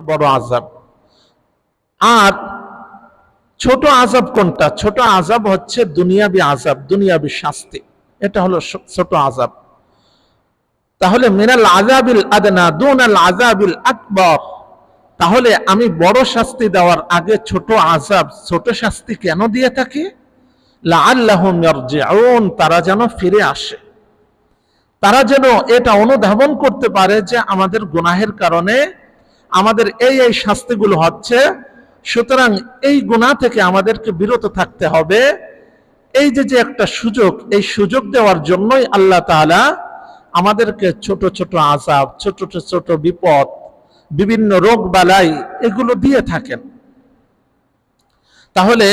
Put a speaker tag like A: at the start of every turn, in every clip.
A: বড় আযাব। আর ছোট আযাব কোনটা? ছোট আযাব হচ্ছে দুনিয়াবি আযাব, দুনিয়াবি শাস্তি, এটা হলো ছোট আযাব। তাহলে মিনাল আযাবিল আদনা দুনাল আযাবিল আকবার, তাহলে আমি বড় শাস্তি দেওয়ার আগে ছোট আযাব, ছোট শাস্তি কেন দিয়ে থাকি? লাআল্লাহুম ইয়ারজিউন, তারা যেন ফিরে আসে, তারা যেন এটা অনুধাবন করতে পারে যে আমাদের গুনাহের কারণে আমাদের এই এই শাস্তিগুলো হচ্ছে, সুতরাং এই গুনাহ থেকে আমাদেরকে বিরত থাকতে হবে। এই যে যে একটা সুযোগ, এই সুযোগ দেওয়ার জন্যই আল্লাহ তাআলা আমাদেরকে ছোট ছোট আযাব, ছোট ছোট বিপদ, বিভিন্ন রোগ বালাই এগুলো দিয়ে থাকেন। তাহলে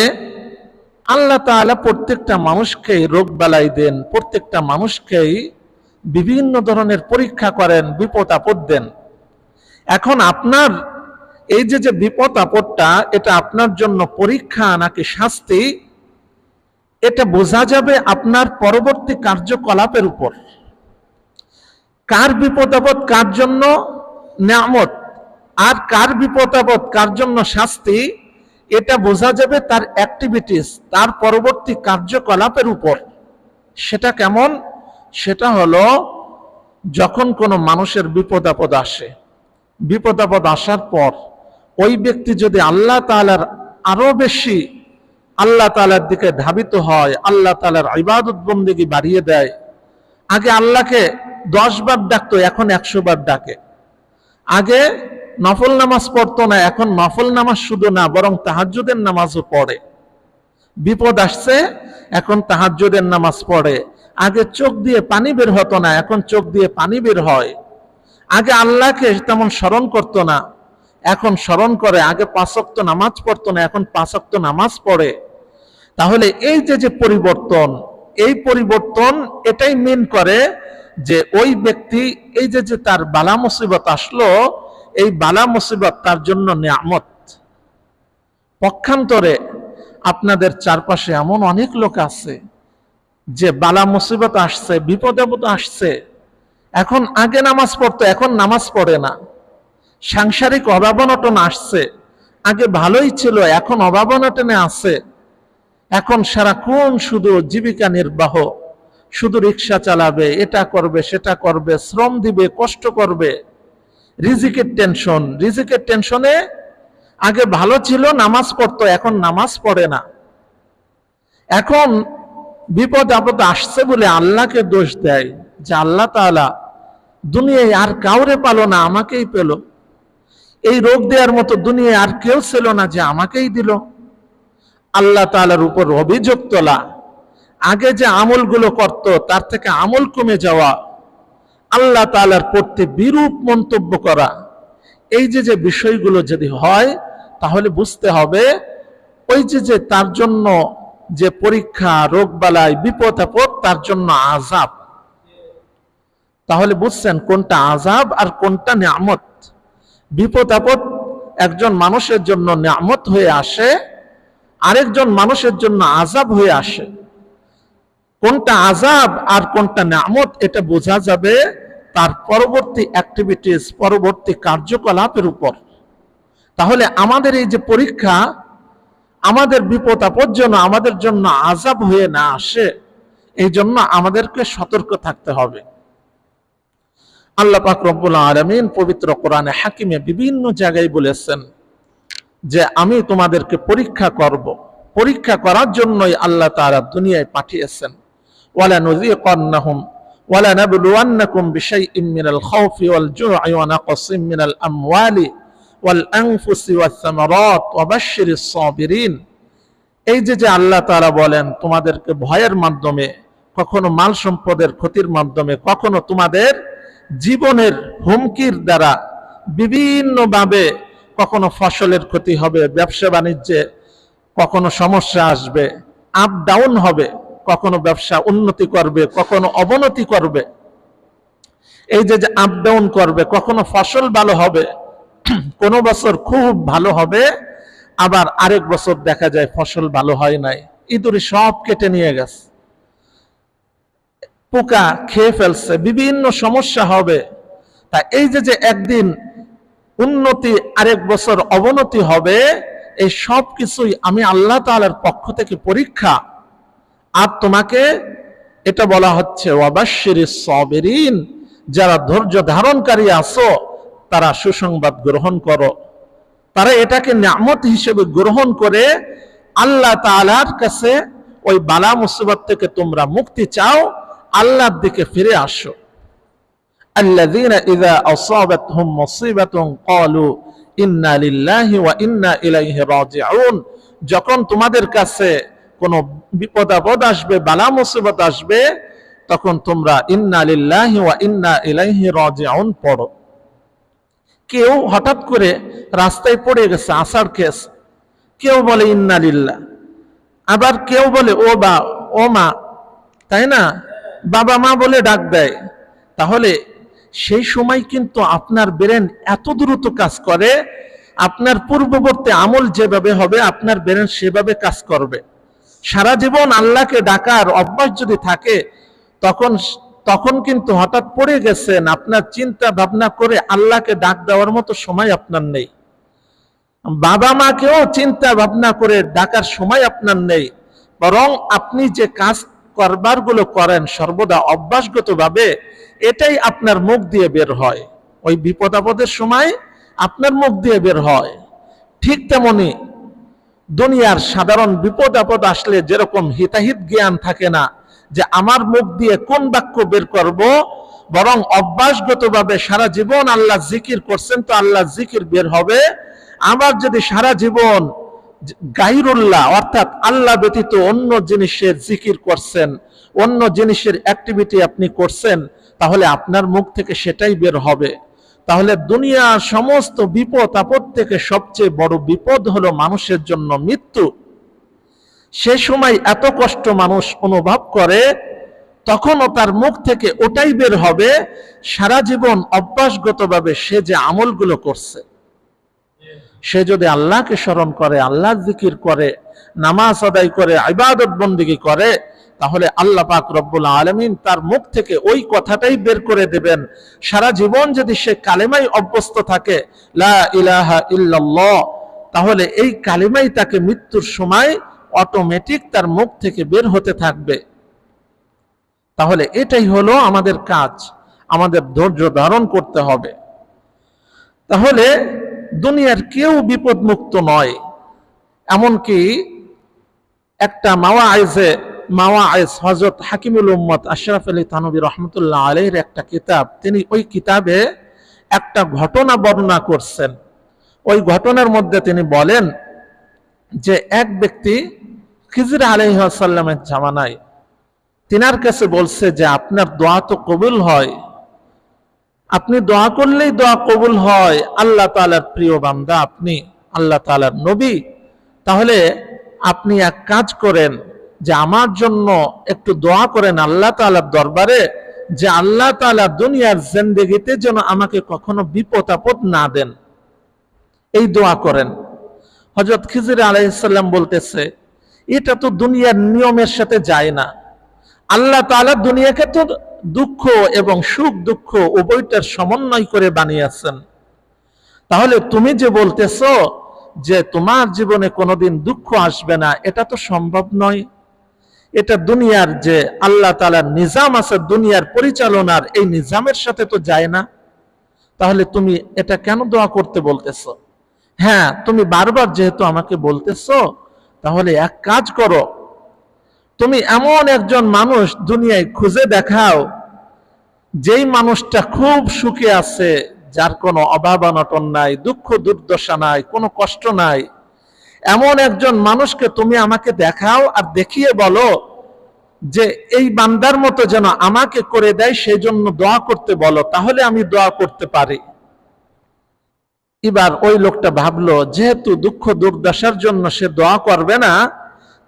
A: আল্লাহ তাআলা প্রত্যেকটা মানুষকেই রোগ বালাই দেন, প্রত্যেকটা মানুষকেই বিভিন্ন ধরনের পরীক্ষা করেন, বিপদ আপদ দেন। এখন আপনার এই যে যে বিপদ আপদটা, এটা আপনার জন্য পরীক্ষা নাকি শাস্তি, এটা বোঝা যাবে আপনার পরবর্তী কার্যকলাপের উপর। কার বিপদ আপদ কার জন্য নিয়ামত, আর কার বিপদ আপদ কার জন্য শাস্তি, এটা বোঝা যাবে তার অ্যাক্টিভিটিস, তার পরবর্তী কার্যকলাপের উপর। সেটা কেমন? সেটা হলো যখন কোনো মানুষের বিপদ আপদ আসে, বিপদ আপদ আসার পর ওই ব্যক্তি যদি আল্লাহ তাআলার আরো বেশি আল্লাহ তাআলার দিকে ধাবিত হয়, আল্লাহ তাআলার ইবাদত বন্দেগী বাড়িয়ে দেয়। আগে আল্লাহকে 10 বার ডাকতো, এখন 100 বার ডাকে। আগে নফল নামাজ পড়তো না, এখন নফল নামাজ শুধু না, বরং তাহাজ্জুদের নামাজও পড়ে। বিপদ আসছে, এখন তাহাজ্জুদের নামাজ পড়ে। আগে চোখ দিয়ে পানি বের হতো না, এখন চোখ দিয়ে পানি বের হয়। আগে আল্লাহকে তেমন স্মরণ করতো না, এখন স্মরণ করে। আগে 5 ওয়াক্ত নামাজ পড়তো না, এখন 5 ওয়াক্ত নামাজ পড়ে। তাহলে এই যে যে পরিবর্তন, এই পরিবর্তন এটাই মেন করে যে ওই ব্যক্তি এই যে যে তার বালা মুসিবত আসলো, এই বালা মুসিবত তার জন্য নিয়ামত। পক্ষান্তরে আপনাদের চারপাশে এমন অনেক লোক আছে যে বালা মুসিবত আসছে, বিপদ আপদ আসছে, এখন আগে নামাজ পড়তো, এখন নামাজ পড়ে না। সাংসারিক অভাব অনটন আসছে, আগে ভালোই ছিল, এখন অভাব অনটনে আছে। এখন সারাক্ষণ শুধু জীবিকা নির্বাহ, শুধু রিক্সা চালাবে, এটা করবে সেটা করবে, শ্রম দিবে, কষ্ট করবে, রিজিকের টেনশন, রিজিকের টেনশনে আগে ভালো ছিল, নামাজ পড়তো, এখন নামাজ পড়ে না। এখন বিপদ আপদ আসছে বলে আল্লাহকে দোষ দেয় যে আল্লাহ তাআলা দুনিয়ায় আর কাউরে পালো না, আমাকেই পেল। এই রোগ দেওয়ার মতো দুনিয়ায় আর কেউ ছিল না, যে আমাকেই দিল। আল্লাহ তাআলার উপর অভিযোগ তোলা, আগে যে আমলগুলো করত তার থেকে আমল কমে যাওয়া, আল্লাহ তাআলার প্রতি বিরূপ মন্তব্য করা, এই যে যে বিষয়গুলো যদি হয়, তাহলে বুঝতে হবে ওই যে যে তার জন্য যে পরীক্ষা, রোগ বালাই, বিপদ আপদ, তার জন্য আযাব। তাহলে বুঝছেন কোনটা আযাব আর কোনটা নিয়ামত। বিপদ আপদ একজন মানুষের জন্য নিয়ামত হয়ে আসে, আরেকজন মানুষের জন্য আযাব হয়ে আসে। কোনটা আযাব আর কোনটা নিয়ামত এটা বোঝা যাবে তার পরবর্তী অ্যাক্টিভিটিস, পরবর্তী কার্যকলাপের উপর। তাহলে আমাদের এই যে পরীক্ষা, আমাদের বিপদ আপদ যেন আমাদের জন্য আযাব হয়ে না আসে, এই জন্য আমাদেরকে সতর্ক থাকতে হবে। আল্লাহ পাক রব্বুল আলামিন পবিত্র কোরআনে হাকিমে বিভিন্ন জায়গায় বলেছেন যে আমি তোমাদেরকে পরীক্ষা করব। পরীক্ষা করার জন্যই আল্লাহ তাআলা দুনিয়ায় পাঠিয়েছেন। ওয়ালা নুযিকান্নাহুম ওয়ালা নাবলুওয়ান্নাকুম বিশাইইম মিনাল খাউফি ওয়াল জু'i ওয়া নাকসিম মিনাল আমওয়ালি ওয়াল আনফুসি ওয়াস সামারাত ওয়া বাশশিরিস সাবিরিন। এই যে যে আল্লাহ তাআলা বলেন তোমাদেরকে ভয়ের মাধ্যমে, কখনো মাল সম্পদের ক্ষতির মাধ্যমে, কখনো তোমাদের জীবনের হুমকির দ্বারা, বিভিন্নভাবে, কখনো ফসলের ক্ষতি হবে, ব্যবসা বাণিজ্যে কখনো সমস্যা আসবে, আপ ডাউন হবে, কখনো ব্যবসা উন্নতি করবে, কখনো অবনতি করবে। এই যে যে আপ ডাউন করবে, কখনো ফসল ভালো হবে, কোনো বছর খুব ভালো হবে, আবার আরেক বছর দেখা যায় ফসল ভালো হয় নাই, ইঁদুরে সব কেটে নিয়ে গেছে, পোকা খেয়ে ফেলছে, বিভিন্ন সমস্যা হবে। তা এই যে যে একদিন উন্নতি, আরেক বছর অবনতি হবে, এই সব কিছুই আমি আল্লাহ তাআলার পক্ষ থেকে পরীক্ষা। আর তোমাকে এটা বলা হচ্ছে ওয়াবাশশিরিস সাবিরিন, যারা ধৈর্য ধারণকারী আছো তারা সুসংবাদ গ্রহণ করো। তারা এটাকে নিয়ামত হিসেবে গ্রহণ করে আল্লাহ তাআলার কাছে ওই বালা মুসিবত থেকে তোমরা মুক্তি চাও, আল্লাহর দিকে ফিরে আসো। আল্লাযীনা ইযা আসাবাতহুম মুসিবাতুন ক্বালু ইন্না লিল্লাহি ওয়া ইন্না ইলাইহি রাজিউন, যখন তোমাদের কাছে কোনো বিপদ আপদ আসবে, বালা মুসিবত আসবে, তখন তোমরা ইন্না লিল্লাহি ওয়া ইন্না ইলাইহি রাজিউন পড়ো। কেউ হঠাৎ করে রাস্তায় পড়ে গেছে, আসার কেস, কেউ বলে ইন্না লিল্লাহ, আবার কেউ বলে ও বা ও মা, তাই না, বাবা মা বলে ডাক দেয়। তাহলে সেই সময় কিন্তু আপনার ব্রেন এত দ্রুত কাজ করে, আপনার পূর্ববর্তী আমল যেভাবে হবে আপনার ব্রেন সেভাবে কাজ করবে। সারা জীবন আল্লাহকে ডাকার অভ্যাস যদি থাকে, তখন তখন কিন্তু হঠাৎ পড়ে গেছেন, আপনার চিন্তা ভাবনা করে আল্লাহকে ডাক দেওয়ার মতো সময় আপনার নেই। বাবা মাকেও চিন্তা ভাবনা করে ডাকার সময় আপনার নেই। বরং আপনি যে কাজ করবার গুলো করেন সর্বদা অভ্যাসগত ভাবে, এটাই আপনার মুখ দিয়ে বের হয়, ওই বিপদ আপদের সময় আপনার মুখ দিয়ে বের হয়। ঠিক তেমনি দুনিয়ার সাধারণ বিপদ আপদ আসলে যেরকম হিতাহিত জ্ঞান থাকে না যে আমার মুখ দিয়ে কোন বাক্য বের করব, বরং অভ্যাসগত ভাবে সারা জীবন আল্লাহ জিকির করছেন তো আল্লাহ জিকির বের হবে। আবার যদি সারা জীবন গায়রুল্লাহ অর্থাৎ আল্লাহ ব্যতীত অন্য জিনিসের জিকির করছেন, অন্য জিনিসের অ্যাক্টিভিটি আপনি করছেন, তাহলে আপনার মুখ থেকে সেটাই বের হবে। তাহলে দুনিয়ার সমস্ত বিপদ আপদ থেকে সবচেয়ে বড় বিপদ হলো মানুষের জন্য মৃত্যু। সে সময় এত কষ্ট মানুষ অনুভব করে, তখনও তার মুখ থেকে ওটাই বের হবে, সারা জীবন অভ্যাসগতভাবে সে যে আমলগুলো করছে। সে যদি আল্লাহকে স্মরণ করে, আল্লাহ জিকির করে, নামাজ আদায় করে, ইবাদত বন্দেগী করে, তাহলে আল্লাহ পাক রব্বুল আলামিন তার মুখ থেকে ওই কথাটাই বের করে দেবেন। সারা জীবন যদি সে কালেমায় অভ্যস্ত থাকে, লা ইলাহা ইল্লাল্লাহ, তাহলে এই কালেমাই তাকে মৃত্যুর সময় অটোমেটিক তার মুখ থেকে বের হতে থাকবে। তাহলে এটাই হলো আমাদের কাজ, আমাদের ধৈর্য ধারণ করতে হবে। তাহলে দুনিয়ার কেউ বিপদ মুক্ত নয়। এমনকি একটা মাওয়াইজ হযরত হাকিমুল উম্মত আশরাফ আলী থানভী রহমতুল্লাহ আলাইহির একটা কিতাব, তিনি ওই কিতাবে একটা ঘটনা বর্ণনা করছেন। ওই ঘটনার মধ্যে তিনি বলেন যে এক ব্যক্তি খিজির আলাইহিস সালামের জামানায় তিনার কাছে বলছে যে আপনার দোয়া তো কবুল হয়, আপনি দোয়া করলেই দোয়া কবুল হয়, আল্লাহ তাআলার প্রিয় বান্দা আপনি, আল্লাহ তাআলার নবী, তাহলে আপনি এক কাজ করেন যে আমার জন্য একটু দোয়া করেন আল্লাহ তাআলার দরবারে, যে আল্লাহ তাআলা দুনিয়ার জিন্দেগিতে যেন আমাকে কখনো বিপদ আপদ না দেন, এই দোয়া করেন। হযরত খিজির আলাইহিস সালাম বলতেছে এটা তো দুনিয়ার নিয়মের সাথে যায় না। আল্লাহ তাআলা দুনিয়াকে তো দুঃখ এবং সুখ দুঃখ উভয়টার সমন্বয় করে বানিয়েছেন। তাহলে তুমি যে বলতেছো যে তোমার জীবনে কোনোদিন দুঃখ আসবে না, এটা তো সম্ভব নয়। এটা দুনিয়ার যে আল্লাহ তাআলার নিজাম আছে, দুনিয়ার পরিচালনার এই নিজামের সাথে তো যায় না। তাহলে তুমি এটা কেন দোয়া করতে বলতেছো? হ্যাঁ, তুমি বারবার যেহেতু আমাকে বলতেছো, তাহলে এক কাজ করো, তুমি এমন একজন মানুষ দুনিয়ায় খুঁজে দেখাও যেই মানুষটা খুব সুখে আছে, যার কোনো অভাব অনটন নাই, দুঃখ দুর্দশা নাই, কোনো কষ্ট নাই। এমন একজন মানুষকে তুমি আমাকে দেখাও আর দেখিয়ে বলো যে এই বান্দার মতো যেন আমাকে করে দেয়, সেই জন্য দোয়া করতে বলো, তাহলে আমি দোয়া করতে পারি। এবার ওই লোকটা ভাবলো যেহেতু দুঃখ দুর্দশার জন্য সে দোয়া করবে না,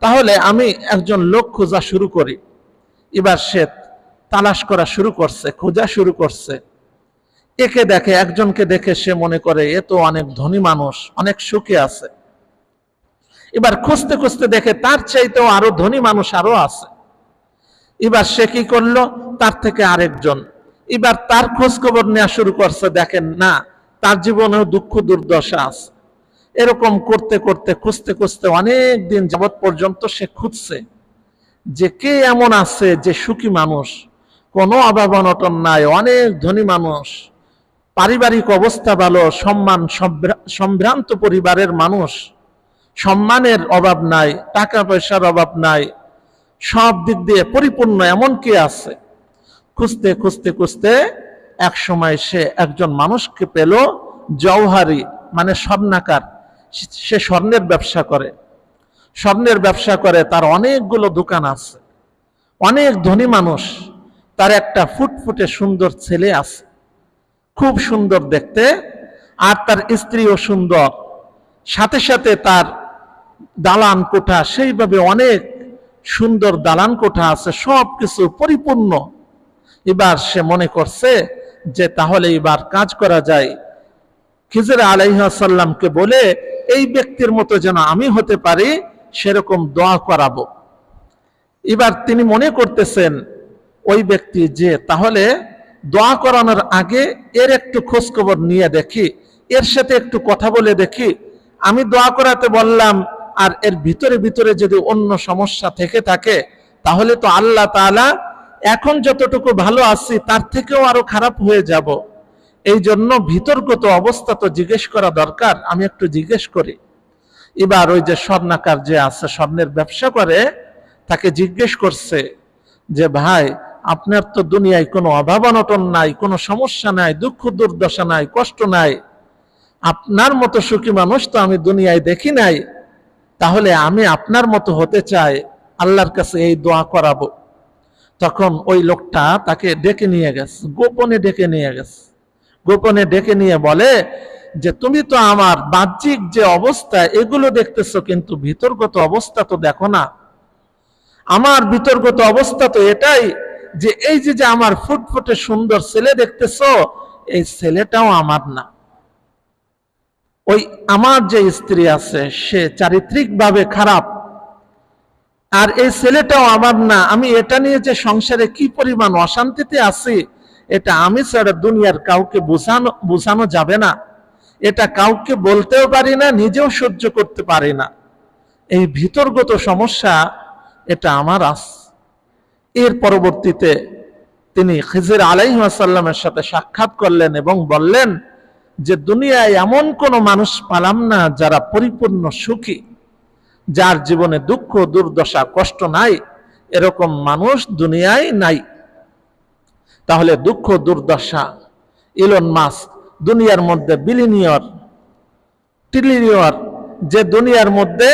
A: তাহলে আমি একজন লোক খোঁজা শুরু করি। এবার সে তালাশ করা শুরু করছে, খোঁজা শুরু করছে। একে দেখে, একজনকে দেখে সে মনে করে এ তো অনেক ধনী মানুষ, অনেক সুখে আছে। এবার খুঁজতে খুঁজতে দেখে তার চাইতেও আরো ধনী মানুষ আরো আছে। এবার সে কি করলো, তার থেকে আরেকজন, এবার তার খোঁজ খবর নেওয়া শুরু করছে। দেখেন না, তার জীবনেও দুঃখ দুর্দশা আছে। এরকম করতে করতে খুঁজতে খুঁজতে অনেক দিন যাবৎ পর্যন্ত সে খুঁজছে যে কে এমন আছে যে সুখী মানুষ, কোনো অভাব অনটন নাই, অনেক ধনী মানুষ, পারিবারিক অবস্থা ভালো, সম্ভ্রান্ত পরিবারের মানুষ, সম্মানের অভাব নাই, টাকা পয়সার অভাব নাই, সব দিক দিয়ে পরিপূর্ণ, এমন কে আছে। খুঁজতে খুঁজতে খুঁজতে এক সময় সে একজন মানুষকে পেল, জওহারি মানে স্বর্ণাকার। সে স্বর্ণের ব্যবসা করে, তার অনেকগুলো দোকান আছে, অনেক ধনী মানুষ। তার একটা ফুটফুটে সুন্দর ছেলে আছে, খুব সুন্দর দেখতে, আর তার স্ত্রীও সুন্দর, সাথে সাথে তার দালান কোঠা, সেইভাবে অনেক সুন্দর দালান কোঠা আছে, সব কিছু পরিপূর্ণ। এবার সে মনে করছে যে তাহলে এবার কাজ করা যায়, খিজির আলাইহিস সালামকে বলে এই ব্যক্তির মতো যেন আমি হতে পারি সেরকম দোয়া করাবো। এবার তিনি মনে করতেছেন ওই ব্যক্তি যে তাহলে দোয়া করানোর আগে এর একটু খোঁজ খবর নিয়ে দেখি, এর সাথে একটু কথা বলে দেখি। আমি দোয়া করাতে বললাম, আর এর ভিতরে ভিতরে যদি অন্য সমস্যা থেকে থাকে, তাহলে তো আল্লাহ তাআলা এখন যতটুকু ভালো আছি তার থেকেও আরো খারাপ হয়ে যাব। এই জন্য ভিতরগত অবস্থা তো জিজ্ঞেস করা দরকার, আমি একটু জিজ্ঞেস করি। এবার ওই যে স্বর্ণাকার যে আছে, স্বর্ণের ব্যবসা করে, তাকে জিজ্ঞেস করছে যে ভাই, আপনার তো দুনিয়ায় কোনো অভাব অনটন নাই, কোনো সমস্যা নাই, দুঃখ দুর্দশা নাই, কষ্ট নাই, আপনার মতো সুখী মানুষ তো আমি দুনিয়ায় দেখি নাই, তাহলে আমি আপনার মতো হতে চাই, আল্লাহর কাছে এই দোয়া করাবো। তখন ওই লোকটা তাকে ডেকে নিয়ে গেছে, গোপনে ডেকে নিয়ে গেছে, গোপনে ডেকে নিয়ে বলে যে তুমি তো আমার বাহ্যিক যে অবস্থা এগুলো দেখতেছো, কিন্তু ভিতরগত অবস্থা তো দেখো না। আমার ভিতরগত অবস্থা তো এটাই যে এই যে আমার ফুটফুটে সুন্দর ছেলে দেখতেছো, এই ছেলেটাও আমার না। ওই আমার যে স্ত্রী আছে সে চারিত্রিকভাবে খারাপ, আর এই ছেলেটাও আমার না। আমি এটা নিয়ে যে সংসারে কি পরিমাণ অশান্তিতে আছি, এটা আমি ছাড়া দুনিয়ার কাউকে বোঝানো যাবে না, এটা কাউকে বলতেও পারি না, নিজেও সহ্য করতে পারি না। এই ভিতরগত সমস্যা এটা আমার আছে। এর পরবর্তীতে তিনি খিজির আলাইহিস সালামের সাথে সাক্ষাৎ করলেন এবং বললেন যে দুনিয়ায় এমন কোন মানুষ পালাম না যারা পরিপূর্ণ সুখী, যার জীবনে দুঃখ দুর্দশা কষ্ট নাই, এরকম মানুষ দুনিয়ায় নাই। তাহলে দুঃখ দুর্দশা, ইলন মাস্ক দুনিয়ার মধ্যে বিলিনিয়র ট্রিলিয়র, যে দুনিয়ার মধ্যে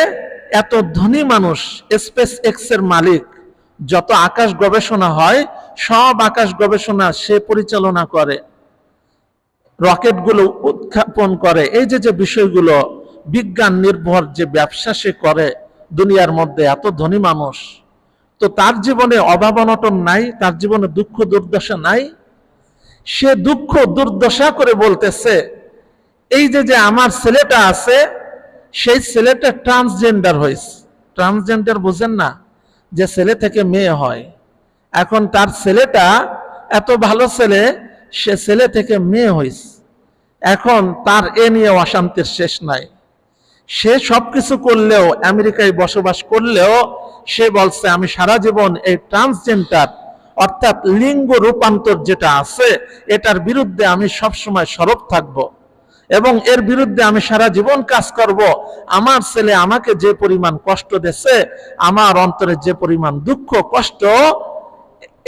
A: এত ধনী মানুষ, স্পেস এক্স এর মালিক, যত আকাশ গবেষণা হয় সব আকাশ গবেষণা সে পরিচালনা করে, রকেটগুলো উৎক্ষেপণ করে, এই যে বিষয়গুলো বিজ্ঞান নির্ভর যে ব্যবসা সে করে, দুনিয়ার মধ্যে এত ধনী মানুষ, তো তার জীবনে অভাব অনটন নাই, তার জীবনে দুঃখ দুর্দশা নাই। সে দুঃখ দুর্দশা করে বলতেছে এই যে আমার ছেলেটা আছে, সেই ছেলেটা ট্রান্সজেন্ডার হয়েছে। ট্রান্সজেন্ডার বুঝেন না, যে ছেলে থেকে মেয়ে হয়। এখন তার ছেলেটা এত ভালো ছেলে, সে ছেলে থেকে মেয়ে হয়েছে। এখন তার এ নিয়ে অশান্তির শেষ নাই। সে সবকিছু করলেও, আমেরিকায় বসবাস করলেও, সে বলছে আমি সারা জীবন এই ট্রান্সজেন্ডার অর্থাৎ লিঙ্গ রূপান্তর যেটা আছে এটার বিরুদ্ধে আমি সবসময় সরব থাকব এবং এর বিরুদ্ধে আমি সারা জীবন কাজ করব। আমার ছেলে আমাকে যে পরিমাণ কষ্ট দিয়েছে, আমার অন্তরে যে পরিমাণ দুঃখ কষ্ট,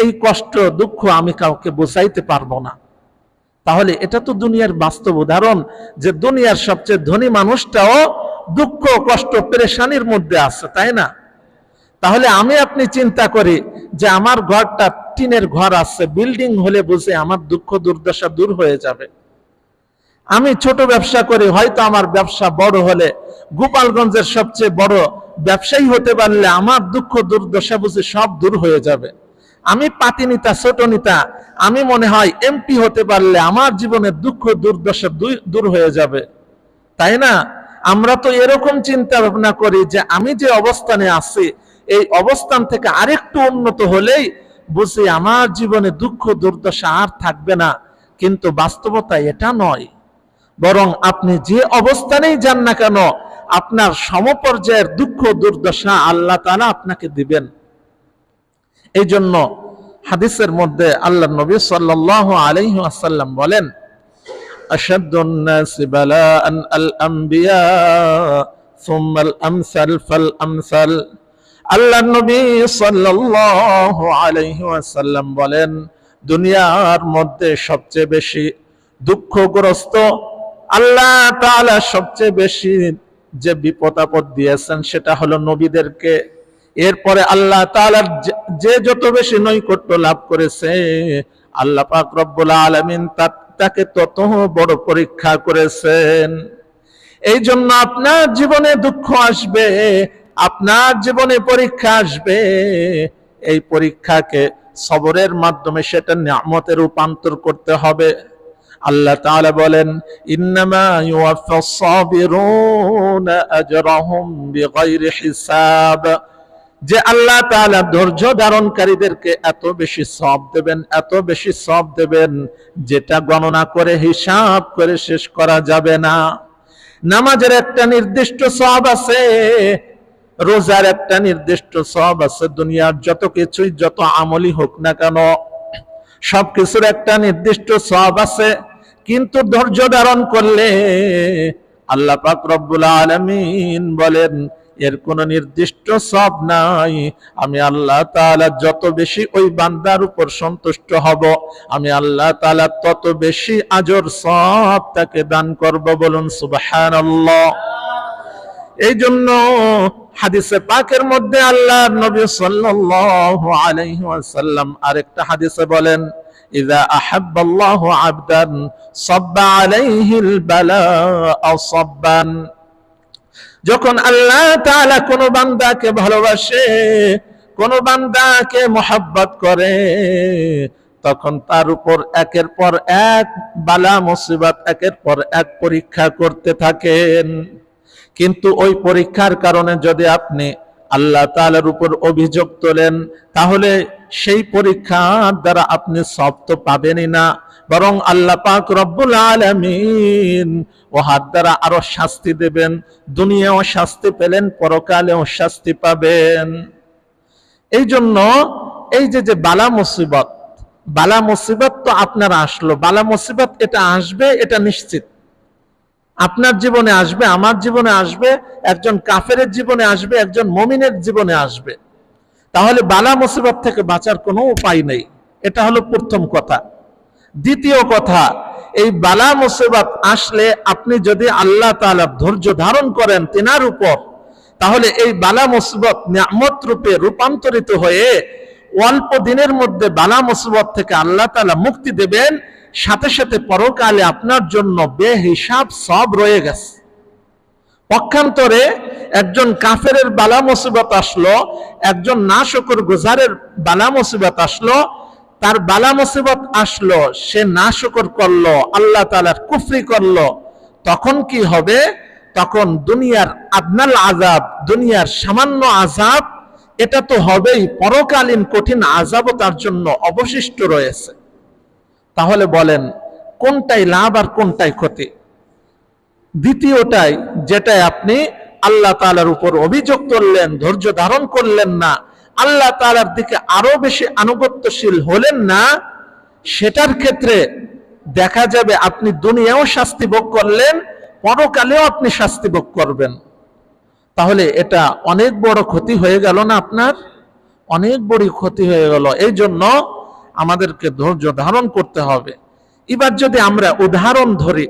A: এই কষ্ট দুঃখ আমি কাউকে বোঝাইতে পারবো না। তাহলে এটা তো দুনিয়ার বাস্তব উদাহরণ যে দুনিয়ার সবচেয়ে ধনী মানুষটাও দুঃখ কষ্ট পেরেশানির মধ্যে আছে, তাই না? তাহলে আমি আপনি চিন্তা করি যে আমার ঘরটা টিনের ঘর আছে, বিল্ডিং হলে বুঝে আমার দুঃখ দুর্দশা দূর হয়ে যাবে। আমি ছোট ব্যবসা করি, হয়তো আমার ব্যবসা বড় হলে, গোপালগঞ্জের সবচেয়ে বড় ব্যবসায়ী হতে পারলে আমার দুঃখ দুর্দশা বুঝে সব দূর হয়ে যাবে। আমি পাতি নেতা, ছোট নেতা, আমি মনে হয় এমপি হতে পারলে আমার জীবনের দুঃখ দুর্দশা দূর হয়ে যাবে, তাই না? আমরা তো এরকম চিন্তা ভাবনা করি যে আমি যে অবস্থানে আছি এই অবস্থান থেকে আরেকটু উন্নত হলেই বুঝি আমার জীবনে দুঃখ দুর্দশা আর থাকবে না, কিন্তু বাস্তবতা এটা নয়। বরং আপনি যে অবস্থানেই যান না কেন আপনার সমপর্যায়ের দুঃখ দুর্দশা আল্লাহ তাআলা আপনাকে দিবেন। এই জন্য হাদিসের মধ্যে আল্লাহর নবী সাল্লাল্লাহু আলাইহি ওয়াসাল্লাম বলেন, আশাদ্দুন নাসি বালাআন আল আমবিয়া সুম্মাল আমসাল ফাল আমসাল। আল্লাহর নবী সাল্লাল্লাহু আলাইহি ওয়াসাল্লাম বলেন, দুনিয়ার মধ্যে সবচেয়ে বেশি দুঃখগ্রস্ত আল্লাহ তাআলা সবচেয়ে বেশি যে বিপদ আপদ দিয়েছেন সেটা হলো নবীদেরকে। এরপরে আল্লাহ তাআলার যে যত বেশি নৈকট্য লাভ করেছে আল্লাহ পাক রব্বুল আলামিন তাকে তত বড় পরীক্ষা করেছেন। এই জন্য আপনার জীবনে দুঃখ আসবে, আপনার জীবনে পরীক্ষা আসবে, এই পরীক্ষাকে সবরের মাধ্যমে সেটা নিয়ামতে রূপান্তর করতে হবে। আল্লাহ তাআলা বলেন, ইন্নামা ইউওয়াফাস সাবিরুনা আজরাহুম বিগাইরি হিসাব, যে আল্লাহ তাআলা ধৈর্য ধারণকারীদেরকে এত বেশি সওয়াব দেবেন, এত বেশি সওয়াব দেবেন যেটা গণনা করে হিসাব করে শেষ করা যাবে না। নামাজের একটা নির্দিষ্ট সওয়াব আছে, রোজার একটা নির্দিষ্ট সওয়াব আছে, দুনিয়ার যত কিছুই যত আমলই হোক না কেন সবকিছুর একটা নির্দিষ্ট সওয়াব আছে। কিন্তু ধৈর্য ধারণ করলে আল্লাহ পাক রব্বুল আলামিন বলেন এর কোনো নির্দিষ্ট সওয়াব নাই। আমি আল্লাহ তাআলা যত বেশি ওই বান্দার উপর সন্তুষ্ট হব আমি আল্লাহ তাআলা তত বেশি আজর সওয়াব তাকে দান করব। বলুন সুবহানাল্লাহ। এই জন্য হাদিসে পাকের মধ্যে আল্লাহর নবী সাল্লাল্লাহু আলাইহি ওয়াসাল্লাম আরেকটা হাদিসে বলেন, ইযা আহাব্বাল্লাহু আবদান সাব্বা আলাইহিল বালাআ সাব্বান। যখন আল্লাহ তাআলা কোন বান্দাকে ভালোবাসে, কোন বান্দাকে মহব্বত করে, তখন তার উপর একের পর এক বালা মুসিবত, একের পর এক পরীক্ষা করতে থাকেন। কিন্তু ওই পরীক্ষার কারণে যদি আপনি আল্লাহ তাআলার উপর অভিযোগ তোলেন তাহলে সেই পরীক্ষার দ্বারা আপনি সওয়াব তো পাবেনই না, বরং আল্লাহ পাক রব্বুল আলামিন ওহার দ্বারা আরো শাস্তি দেবেন। দুনিয়াও শাস্তি পেলেন, পরকালেও শাস্তি পাবেন। এই জন্য এই যে বালা মুসিবত, বালা মুসিবত তো আপনার আসলো, বালা মুসিবত এটা আসবে, এটা নিশ্চিত। আপনার জীবনে আসবে, আমার জীবনে আসবে, একজন কাফেরের জীবনে আসবে, একজন মুমিনের জীবনে আসবে। তাহলে বালা মুসিবত থেকে বাঁচার কোনো উপায় নেই। এটা হলো প্রথম কথা। দ্বিতীয় কথা, এই বালা মুসিবত আসলে আপনি যদি আল্লাহ তাআলার ধৈর্য ধারণ করেন তিনার উপর, তাহলে এই বালা মুসিবত নিয়ামত রূপে রূপান্তরিত হয়ে অল্প দিনের মধ্যে বালা মুসিবত থেকে আল্লাহ তাআলা মুক্তি দেবেন। সাথে সাথে পরকালে আপনার জন্য বেহিসাব সওয়াব রয়ে গেছে। পক্ষান্তরে একজন কাফেরের বালা মুসিবত আসলো, একজন নাশকর গুজারের বালা মুসিবত আসলো, তার বালা মুসিবত আসলো, সে নাশকর করলো, আল্লাহ তাআলার কুফরি করলো, তখন কি হবে? তখন দুনিয়ার আদনাল আযাব, দুনিয়ার সামান্য আযাব এটা তো হবেই, পরকালীন কঠিন আযাবও তার জন্য অবশিষ্ট রয়েছে। তাহলে বলেন কোনটাই লাভ আর কোনটাই ক্ষতি? দ্বিতীয়টাই, যেটাই আপনি আল্লাহ তাআলার উপর অভিযোগ করলেন, ধৈর্য ধারণ করলেন না, আল্লাহ তাআলার দিকে আরো বেশি আনুগত্যশীল হলেন না, সেটার ক্ষেত্রে দেখা যাবে আপনি দুনিয়াও শাস্তি ভোগ করলেন, পরকালেও আপনি শাস্তি ভোগ করবেন। তাহলে এটা অনেক বড় ক্ষতি হয়ে গেল না? আপনার অনেক বড় ক্ষতি হয়ে গেল। এই জন্য আমাদেরকে ধৈর্য ধারণ করতে হবে। এবার যদি আমরা উদাহরণ ধরি,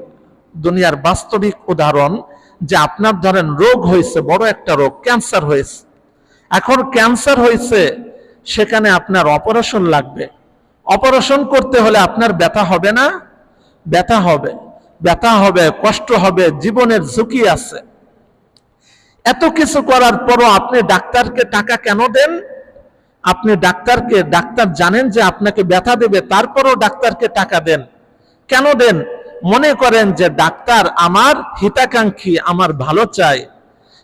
A: দুনিয়ার বাস্তবিক উদাহরণ, যে আপনার ধরেন রোগ হয়েছে, বড় একটা রোগ, ক্যান্সার হয়েছে। এখন ক্যান্সার হয়েছে, সেখানে আপনার অপারেশন লাগবে। অপারেশন করতে হলে আপনার ব্যথা হবে না? ব্যথা হবে, ব্যথা হবে, কষ্ট হবে, জীবনের ঝুঁকি আছে। এত কিছু করার পরও আপনি ডাক্তারকে টাকা কেন দেন? আপনি ডাক্তারকে, ডাক্তার জানেন যে আপনাকে ব্যথা দেবে, তারপরও ডাক্তারকে টাকা দেন। কেন দেন? মনে করেন যে ডাক্তার আমার হিতাকাঙ্ক্ষী, আমার ভালো চায়।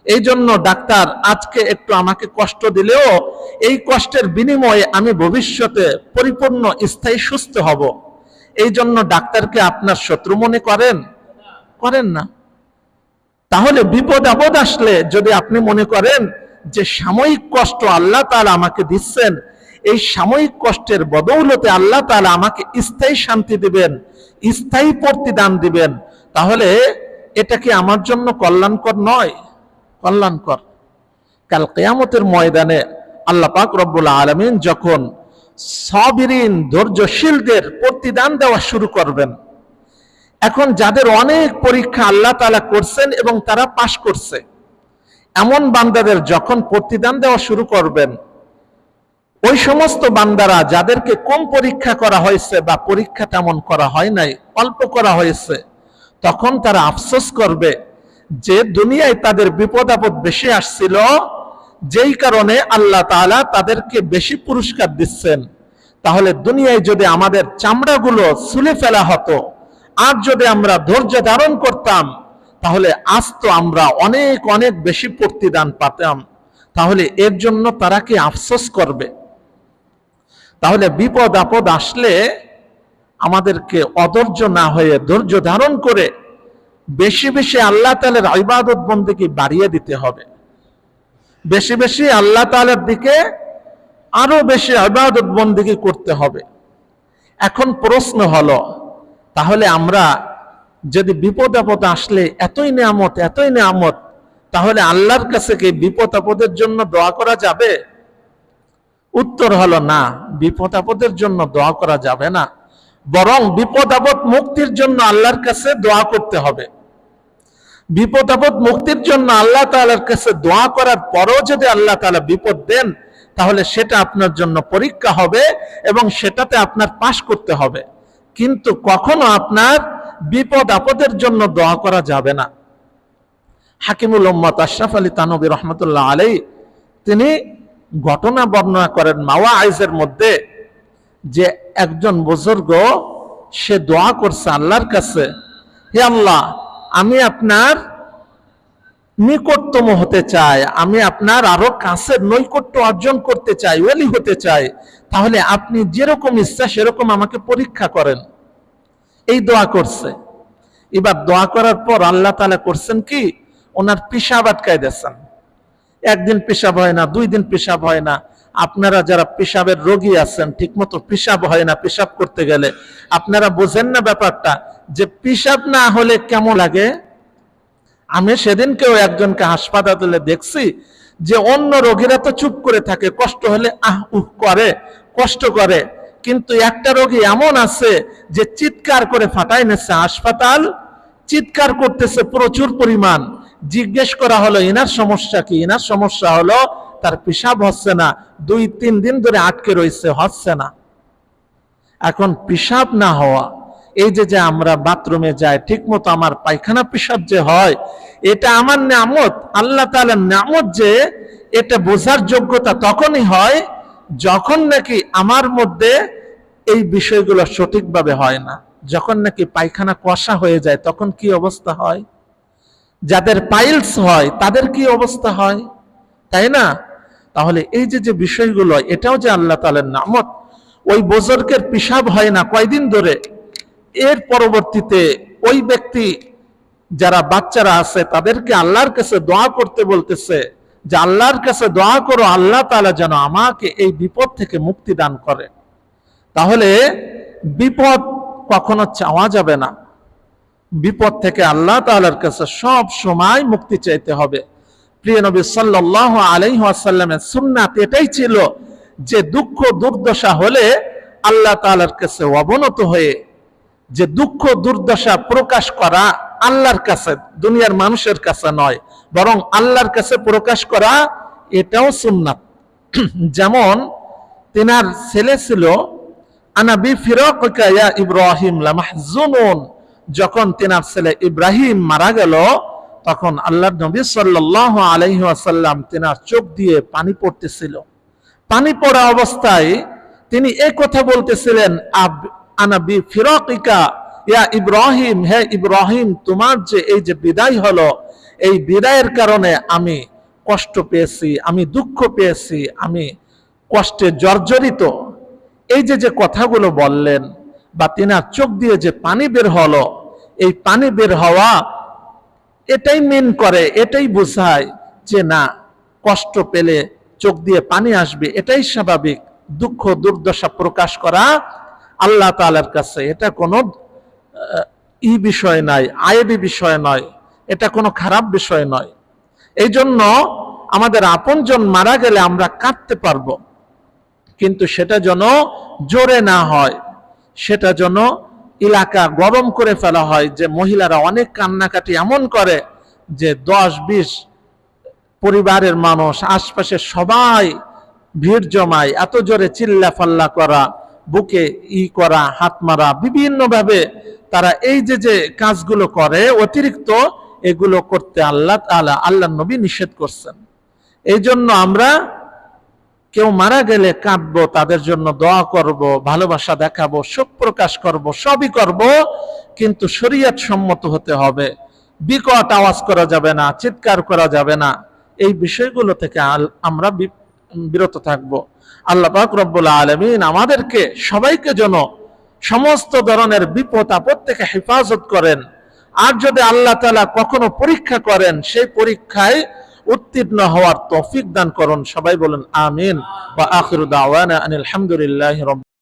A: এই জন্য ডাক্তার আজকে একটু আমাকে কষ্ট দিলেও এই কষ্টের বিনিময়ে আমি ভবিষ্যতে পরিপূর্ণ স্থায়ী সুস্থ হব। এই জন্য ডাক্তারকে আপনার শত্রু মনে করেন? করেন না। তাহলে বিপদ আপদ আসলে যদি আপনি মনে করেন যে সাময়িক কষ্ট আল্লাহ তাআলা আমাকে দিচ্ছেন, এই সাময়িক কষ্টের বদৌলতে আল্লাহ তাআলা আমাকে স্থায়ী শান্তি দিবেন, স্থায়ী প্রতিদান দিবেন, তাহলে এটা কি আমার জন্য কল্যাণকর নয়? কল্যাণকর। কাল কিয়ামতের ময়দানে আল্লাহ পাক রব্বুল আলামিন যখন সাবিরিন ধৈর্যশীলদের প্রতিদান দেওয়া শুরু করবেন, এখন যাদের অনেক পরীক্ষা আল্লাহ তাআলা করছেন এবং তারা পাশ করছে, এমন বান্দাদের যখন প্রতিদান দেওয়া শুরু করবেন, ওই সমস্ত বান্দারা যাদেরকে কম পরীক্ষা করা হয়েছে বা পরীক্ষা তেমন করা হয় নাই, অল্প করা হয়েছে, তখন তারা আফসোস করবে যে দুনিয়ায় তাদের বিপদ আপদ বেশি আসছিল, যেই কারণে আল্লাহ তাআলা তাদেরকে বেশি পুরস্কার দিচ্ছেন। তাহলে দুনিয়ায় যদি আমাদের চামড়াগুলো ছুলে ফেলা হতো, আর যদি আমরা ধৈর্য ধারণ করতাম, তাহলে আজ তো আমরা অনেক অনেক বেশি প্রতিদান পাতাম। তাহলে এর জন্য তারা কি আফসোস করবে? তাহলে বিপদ আপদ আসলে আমাদেরকে অধৈর্য না হয়ে ধৈর্য ধারণ করে বেশি বেশি আল্লাহ তাআলার ইবাদত বন্দেগী বাড়িয়ে দিতে হবে, বেশি বেশি আল্লাহ তাআলার দিকে আরো বেশি ইবাদত বন্দেগী করতে হবে। এখন প্রশ্ন হলো, তাহলে আমরা যদি বিপদ আপদ আসলে এতই নেয়ামত, তাহলে আল্লাহর কাছে কি বিপদ আপদের জন্য দোয়া করা যাবে? উত্তর হলো না, বিপদ আপদের জন্য দোয়া করা যাবে না, বরং বিপদ আপদ মুক্তির জন্য আল্লাহর কাছে দোয়া করতে হবে। বিপদ আপদ মুক্তির জন্য আল্লাহ তাআলার কাছে দোয়া করার পরও যদি আল্লাহ তাআলা বিপদ দেন, তাহলে সেটা আপনার জন্য পরীক্ষা হবে এবং সেটাতে আপনার পাশ করতে হবে। কিন্তু কখনো আপনার বিপদ আপদের জন্য দোয়া করা যাবে না। হাকিমুল উম্মত আশরাফ আলী থানভী রহমতুল্লাহ আলাইহি তিনি ঘটনা বর্ণনা করেন মাওয়াইজের মধ্যে, যে একজন বুজুর্গ সে দোয়া করছে আল্লাহর কাছে, হে আল্লাহ, আমি আপনার নিকটতম হতে চাই, আমি আপনার আরো কাছের নৈকট্য অর্জন করতে চাই, ওলি হতে চাই, তাহলে আপনি যেরকম ইচ্ছা সেরকম আমাকে পরীক্ষা করেন। এই দোয়া করছে। এবার দোয়া করার পর আল্লাহ তাআলা করছেন কি, ওনার পেশাব আটকায় দিয়েছেন। একদিন পেশাব হয় না, 2 দিন পেশাব হয় না। আপনারা যারা পেশাবের রোগী আছেন, ঠিক মতো পেশাব হয় না, পেশাব করতে গেলে আপনারা বোঝেন না ব্যাপারটা, যে পেশাব না হলে কেমন লাগে। আমি সেদিনকেও একজনকে হাসপাতালে দেখছি যে অন্য রোগীরা তো চুপ করে থাকে, কষ্ট হলে আহ উহ করে, কষ্ট করে, কিন্তু একটা রোগী এমন আছে যে চিৎকার করে ফাটাই নেছে, হাসপাতাল চিৎকার করতেছে প্রচুর পরিমাণ। জিজ্ঞেস করা হলো এনার সমস্যা কি, এনার সমস্যা হলো তার পেশাব হচ্ছে না, 2-3 দিন ধরে আটকে রয়েছে, হচ্ছে না। এখন পেশাব না হওয়া, এই যে আমরা বাথরুমে যাই, ঠিক মতো আমার পায়খানা পেশাব যে হয়, এটা আমার নিয়ামত, আল্লাহ তাআলার নিয়ামত, যে এটা বোঝার যোগ্যতা তখনই হয় যখন নাকি আমার মধ্যে এই বিষয়গুলো সঠিকভাবে হয় না। যখন নাকি পায়খানা কষা হয়ে যায়, তখন কি অবস্থা হয়? যাদের পাইলস হয় তাদের কি অবস্থা হয়, তাই না? তাহলে এই যে বিষয়গুলো, এটাও যে আল্লাহ তাআলার নিয়ামত। ওই বুজুর্গের পেশাব হয় না কয়দিন ধরে, এর পরবর্তীতে ওই ব্যক্তি, যারা বাচ্চারা আছে, তাদেরকে আল্লাহর কাছে দোয়া করতে বলতেছে যে আল্লাহর কাছে দোয়া করো, আল্লাহ তাআলা যেন আমাকে এই বিপদ থেকে মুক্তি দান করে। তাহলে বিপদ কখনো চাওয়া যাবে না, বিপদ থেকে আল্লাহ তাআলার কাছে সব সময় মুক্তি চাইতে হবে। প্রিয় নবী সাল্লাল্লাহু আলাইহি ওয়াসাল্লামের সুন্নাত এটাই ছিল যে দুঃখ দুর্দশা হলে আল্লাহ তাআলার কাছে অবনত হয়ে যে দুঃখ দুর্দশা প্রকাশ করা, আল্লাহর কাছে, দুনিয়ার মানুষের কাছে নয়, বরং আল্লাহর কাছে প্রকাশ করা, এটাও সুন্নাত। যেমন তিনার ছেলে ছিল, আনা বিফিরাকিকা ইয়া ইব্রাহিম লামাহজুনুন, যখন তিনার ছেলে ইব্রাহিম মারা গেল, তখন আল্লাহর নবী সাল্লাল্লাহু আলাইহি ওয়াসাল্লাম তিনার চোখ দিয়ে পানি পড়তেছিল। পানি পড়া অবস্থায় তিনি এই কথা বলতেছিলেন, আনা বিফিরাকিকা ইয়া ইব্রাহিম, হে ইব্রাহিম, তোমার যে এই যে বিদায় হলো, এই বিদায়ের কারণে আমি কষ্ট পেয়েছি, আমি দুঃখ পেয়েছি, আমি কষ্টে জর্জরিত। এই যে কথাগুলো বললেন বা তিনার চোখ দিয়ে যে পানি বের হলো, এই পানি বের হওয়া এটাই মেন করে, এটাই বোঝায় যে না, কষ্ট পেলে চোখ দিয়ে পানি আসবে, এটাই স্বাভাবিক। দুঃখ দুর্দশা প্রকাশ করা আল্লাহ তাআলার কাছে এটা কোনো বিষয় নয়, আইবি বিষয় নয়, এটা কোনো খারাপ বিষয় নয়। এই জন্য আমাদের আপনজন মারা গেলে আমরা কাঁদতে পারবো, কিন্তু সেটা যেন জোরে না হয়, সেটা যেন এলাকা গরম করে ফেলা হয়। যে মহিলারা অনেক কান্নাকাটি এমন করে যে 10-20 পরিবারের মানুষ, আশপাশের সবাই ভিড় জমায়, এত জোরে চিল্লা ফাল্লা করা, বুকে করা, হাত মারা, বিভিন্ন ভাবে তারা এই যে যে কাজগুলো করে অতিরিক্ত, এগুলো করতে আল্লাহ নবী নিষেধ করছেন। এই জন্য আমরা কেউ মারা গেলে কাঁদবো, তাদের জন্য দোয়া করব, ভালোবাসা দেখাবো, শোক প্রকাশ করব, সবই করব, কিন্তু শরীয়ত সম্মত হতে হবে। বিকট আওয়াজ করা যাবে না, চিৎকার করা যাবে না, এই বিষয়গুলো থেকে আমরা বিরত থাকব। আল্লাহ পাক রব্বুল আলামিন আমাদেরকে সবাইকে যেন সমস্ত ধরনের বিপদ আপদ থেকে হেফাজত করেন। আর যদি আল্লাহ তাআলা কখনো পরীক্ষা করেন, সেই পরীক্ষায় উত্তীর্ণ হওয়ার তৌফিক দান করুন। সবাই বলেন আমিন। ওয়া আখিরু দাওয়ানা আনিল হামদুলিল্লাহি রাব্বিল